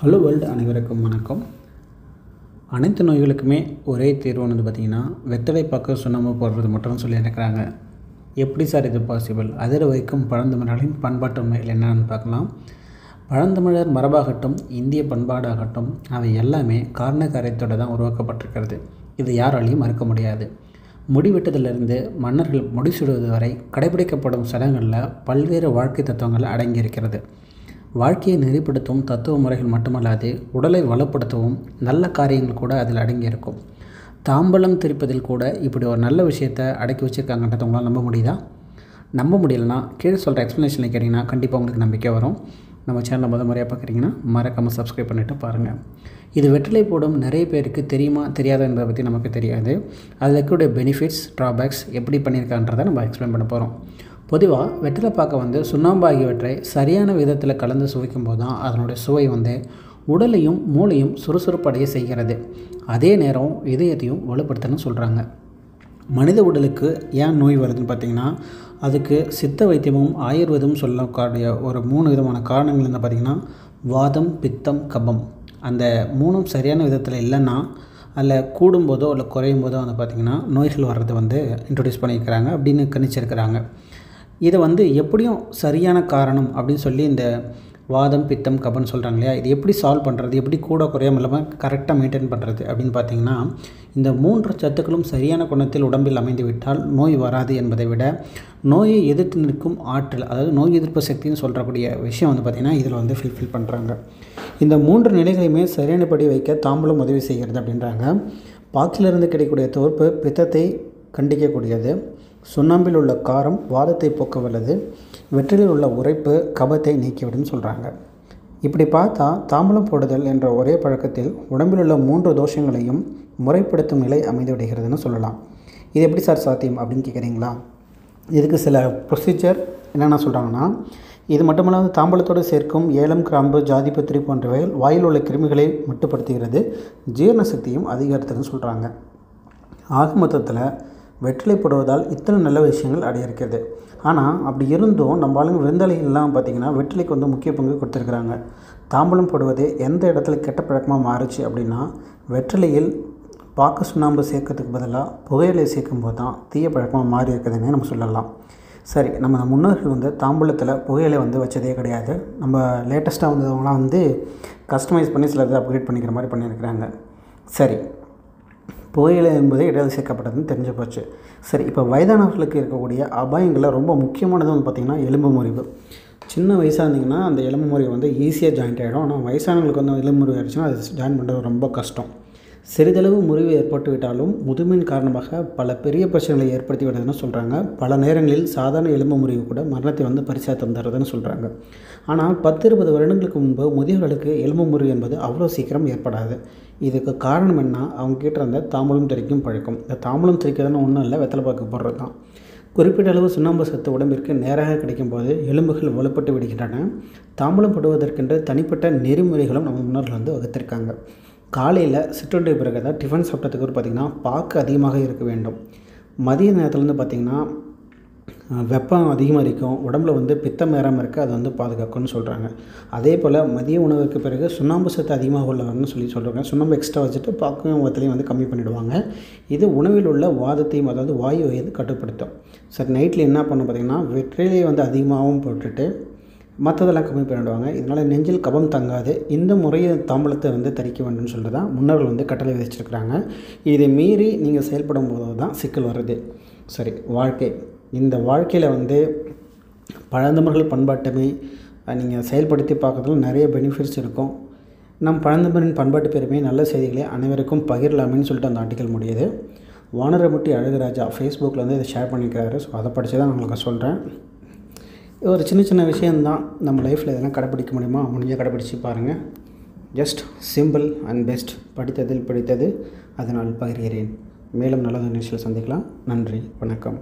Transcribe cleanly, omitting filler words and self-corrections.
Hello world, அனைவருக்கும் வணக்கம். அனைத்து நோய்களுக்குமே ஒரே தீர்வு வந்து பார்த்திங்கன்னா வெத்தலை பாக்கு சுண்ணாம்பு போடுறது மட்டும் சொல்லியிருக்கிறாங்க. எப்படி சார் இது பாசிபிள்? அதிர வைக்கும் பழந்தமிழர்களின் பண்பாட்டு உண்மைகள் என்னென்னு பார்க்கலாம். பழந்தமிழர் மரபாகட்டும், இந்திய பண்பாடாகட்டும், அவை எல்லாமே காரண காரியத்தோடு தான் உருவாக்கப்பட்டிருக்கிறது. இது யாராலையும் மறுக்க முடியாது. முடிவெட்டுதலிருந்து மன்னர்கள் முடிசூடுவது வரை கடைபிடிக்கப்படும் சடங்குகளில் பல்வேறு வாழ்க்கை தத்துவங்கள் அடங்கியிருக்கிறது. வாழ்க்கையை நெறிப்படுத்தும் தத்துவ முறைகள் மட்டுமல்லாது உடலை வளப்படுத்தவும் நல்ல காரியங்கள் கூட அதில் அடங்கியிருக்கும். தாம்பலம் திரிப்பதில் கூட இப்படி ஒரு நல்ல விஷயத்தை அடக்கி வச்சுருக்காங்கன்றத உங்களால் நம்ப முடியுதா? நம்ப முடியலன்னா கீழே சொல்கிற எக்ஸ்ப்ளனேஷனில் கேட்டிங்கன்னா கண்டிப்பாக உங்களுக்கு நம்பிக்கை வரும். நம்ம சேனலை முறையாக பார்க்குறீங்கன்னா மறக்காமல் சப்ஸ்கிரைப் பண்ணிவிட்டு பாருங்கள். இது வெற்றிலை போடும் நிறைய பேருக்கு தெரியுமா தெரியாதா என்பதை பற்றி நமக்கு தெரியாது. அதில் இருக்கக்கூடிய பெனிஃபிட்ஸ், ட்ராபேக்ஸ் எப்படி பண்ணியிருக்கான்றதை நம்ம எக்ஸ்பிளைன் பண்ண போகிறோம். பொதுவாக வெற்றிலை பாக்கை சுண்ணாம்பு ஆகியவற்றை சரியான விதத்தில் கலந்து சுவைக்கும் போது தான் அதனுடைய சுவை உடலையும் மூளையும் சுறுசுறுப்படைய செய்கிறது. அதே நேரம் இதயத்தையும் வலுப்படுத்தணும்னு சொல்கிறாங்க. மனித உடலுக்கு ஏன் நோய் வருதுன்னு பார்த்திங்கன்னா, அதுக்கு சித்த வைத்தியமும் ஆயுர்வேதமும் சொல்லக்கூடிய ஒரு 3 விதமான காரணங்கள் என்ன பார்த்திங்கன்னா, வாதம், பித்தம், கபம். அந்த 3ம் சரியான விதத்தில் இல்லைன்னா அதில் கூடும்போதோ இல்லை குறையும் போதோ பார்த்திங்கன்னா நோய்கள் வர்றது இன்ட்ரடியூஸ் பண்ணியிருக்கிறாங்க அப்படின்னு கணிச்சிருக்கிறாங்க. இதை எப்படியும் சரியான காரணம் அப்படின்னு சொல்லி இந்த வாதம், பித்தம், கபன்னு சொல்கிறாங்க இல்லையா, இது எப்படி சால்வ் பண்ணுறது, எப்படி கூட குறையாமல் இல்லாமல் கரெக்டாக மெயின்டைன் பண்ணுறது அப்படின்னு பார்த்திங்கன்னா, இந்த 3 சத்துக்களும் சரியான குணத்தில் உடம்பில் அமைந்து விட்டால் நோய் வராது என்பதை விட நோயை எதிர்த்து நிற்கும் ஆற்றல், அதாவது நோய் எதிர்ப்பு சக்தின்னு சொல்கிறக்கூடிய விஷயம் பார்த்திங்கன்னா இதில் ஃபில்ஃபில் பண்ணுறாங்க. இந்த 3 நிலைகளையுமே சரியானபடி வைக்க தாம்பலம் உதவி செய்கிறது அப்படின்றாங்க. பாக்கிலிருந்து கிடைக்கக்கூடிய தோற்பு பித்தத்தை கண்டிக்கக்கூடியது, சுண்ணாம்பில் உள்ள காரம் வாதத்தை போக்க வல்லது, வெற்றிலில் உள்ள உரைப்பு கபத்தை நீக்கிவிடும் சொல்கிறாங்க. இப்படி பார்த்தா தாம்பலம் போடுதல் என்ற ஒரே பழக்கத்தில் உடம்பில் உள்ள 3 தோஷங்களையும் முறைப்படுத்தும் நிலை அமைந்து விடுகிறதுன்னு சொல்லலாம். இது எப்படி சார் சாத்தியம் அப்படின்னு கேட்குறீங்களா? இதுக்கு சில ப்ரொசீஜர் என்னென்ன சொல்கிறாங்கன்னா, இது மட்டுமல்லாது தாம்பலத்தோடு சேர்க்கும் ஏலம், கிராம்பு, ஜாதிபத்திரி போன்றவை வாயில் உள்ள கிருமிகளை மட்டுப்படுத்துகிறது, ஜீரண சக்தியும் அதிகரித்ததுன்னு சொல்கிறாங்க. ஆக மொத்தத்தில் வெற்றிலை போடுவதால் இத்தனை நல்ல விஷயங்கள் அடையிருக்கிறது. ஆனால் அப்படி இருந்தும் நம்ம ஆளுங்க விருந்தாளிகள்லாம் பார்த்திங்கன்னா வெற்றிலைக்கு முக்கிய பங்கு கொடுத்துருக்குறாங்க. தாம்பலம் போடுவது எந்த இடத்துல கெட்ட பழக்கமாக மாறுச்சு அப்படின்னா, வெற்றிலையில் பாக்கு சுண்ணாம்பு சேர்க்கறதுக்கு பதிலாக புகையிலை சேர்க்கும்போது தான் தீய பழக்கமாக மாறி இருக்குதுன்னு நம்ம சொல்லலாம். சரி, நம்ம முன்னோர்கள் தாம்பூலத்தில் புகையிலை வச்சதே கிடையாது. நம்ம லேட்டஸ்ட்டாக வந்தவங்களாம் கஸ்டமைஸ் பண்ணி சிலது அப்கிரேட் பண்ணிக்கிற மாதிரி பண்ணியிருக்கிறாங்க. சரி, புகையிலை என்பது இடையில் சேர்க்கப்பட்டதுன்னு தெரிஞ்சு போச்சு. சரி, இப்போ வயதானவர்களுக்கு இருக்கக்கூடிய அபாயங்களில் ரொம்ப முக்கியமானது பார்த்திங்கன்னா எலும்பு முறிவு. சின்ன வயசாக இருந்திங்கன்னா அந்த எலும்பு முறிவு ஈஸியாக ஜாயிண்ட் ஆகிடும். ஆனால் வயசானவங்களுக்கு எலும்பு முறிவு ஆகிடுச்சுன்னா அது ஜாயின் பண்ணுறது ரொம்ப கஷ்டம். சிறிதளவு முறிவு ஏற்பட்டு விட்டாலும் முதுமையின் காரணமாக பல பெரிய பிரச்சனைகளை ஏற்படுத்தி விடுறதுன்னு சொல்கிறாங்க. பல நேரங்களில் சாதாரண எலும்பு முறிவு கூட மரணத்தை பரிசாக தந்துடுறதுன்னு சொல்கிறாங்க. ஆனால் 10-20 வருடங்களுக்கு முன்பு முதியவர்களுக்கு எலும்பு முறிவு என்பது அவ்வளோ சீக்கிரம் ஏற்படாது. இதுக்கு காரணம் என்ன? அவங்க கிட்ட இருந்த தாம்பலம் தெரிக்கும் பழக்கம். இந்த தாம்பலம் தெரிக்கிறதுன்னு ஒன்றும் இல்லை, வெத்தலை பாக்கு போடுறது தான். குறிப்பிட்ட அளவு சுண்ணாம்பு சத்து உடம்பிற்கு நேராக கிடைக்கும்போது எலும்புகள் வலுப்பட்டு விடுகின்றன. தாம்பலம் போடுவதற்கென்று தனிப்பட்ட நெறிமுறைகளும் நம்ம முன்னோர்கள் வகுத்திருக்காங்க. காலையில் சிற்றுண்டி பிறகு தான் டிஃபன் சாப்பிட்டதுக்கு பார்த்திங்கன்னா பாக்கு அதிகமாக இருக்க வேண்டும். மதிய நேரத்தில் பார்த்திங்கன்னா வெப்பம் அதிகமாக இருக்கும், உடம்புல பித்தம் ஏறாமல் இருக்க அது பாதுகாக்கும்னு சொல்கிறாங்க. அதே போல் மதிய உணவுக்கு பிறகு சுண்ணாம்பு சத்து அதிகமாக உள்ளவர்னு சொல்கிறாங்க. சுண்ணாம்பு எக்ஸ்ட்ரா வச்சுட்டு பாக்கையும் வத்தலையும் கம்மி பண்ணிவிடுவாங்க. இது உணவில் உள்ள வாதத்தையும், அதாவது வாயுவை கட்டுப்படுத்தும். சரி, நைட்டில் என்ன பண்ணணும் பார்த்திங்கன்னா வெற்றிலையை அதிகமாகவும் போட்டுட்டு மற்றதெல்லாம் கம்மி பண்ணிவிடுவாங்க. இதனால் நெஞ்சில் கபம் தங்காது. இந்த முறையை தாம்பலத்தை தரிக்க வேண்டும்னு சொல்லிட்டு தான் முன்னோர்கள் கட்டளை விதிச்சிருக்கிறாங்க. இதை மீறி நீங்கள் செயல்படும் போது தான் சிக்கல் வருது. சரி, வாழ்க்கை. இந்த வாழ்க்கையில் பழந்தமிழர்கள் பண்பாட்டுமே நீங்கள் செயல்படுத்தி பார்க்கறதுல நிறைய பெனிஃபிட்ஸ் இருக்கும். நம் பழந்தமிழின் பண்பாட்டு பெருமை நல்ல செய்திகளை அனைவருக்கும் பகிரலாமேன்னு சொல்லிட்டு அந்த ஆர்டிக்கல் முடியுது. வானரமுட்டி அழகுராஜா ஃபேஸ்புக்கில் இதை ஷேர் பண்ணிக்கிறாரு. ஸோ அதை படித்து தான் உங்களுக்கு சொல்கிறேன். ஒரு சின்ன சின்ன விஷயந்தான், நம்ம லைஃப்பில் இதெல்லாம் கடைப்பிடிக்க முடியுமா? முடிஞ்சால் கடைப்பிடிச்சி பாருங்கள். Just simple and best. படித்ததில் பிடித்தது அதனால் பகிர்கிறேன். மேலும் நல்ல நிகழ்ச்சியில் சந்திக்கலாம். நன்றி, வணக்கம்.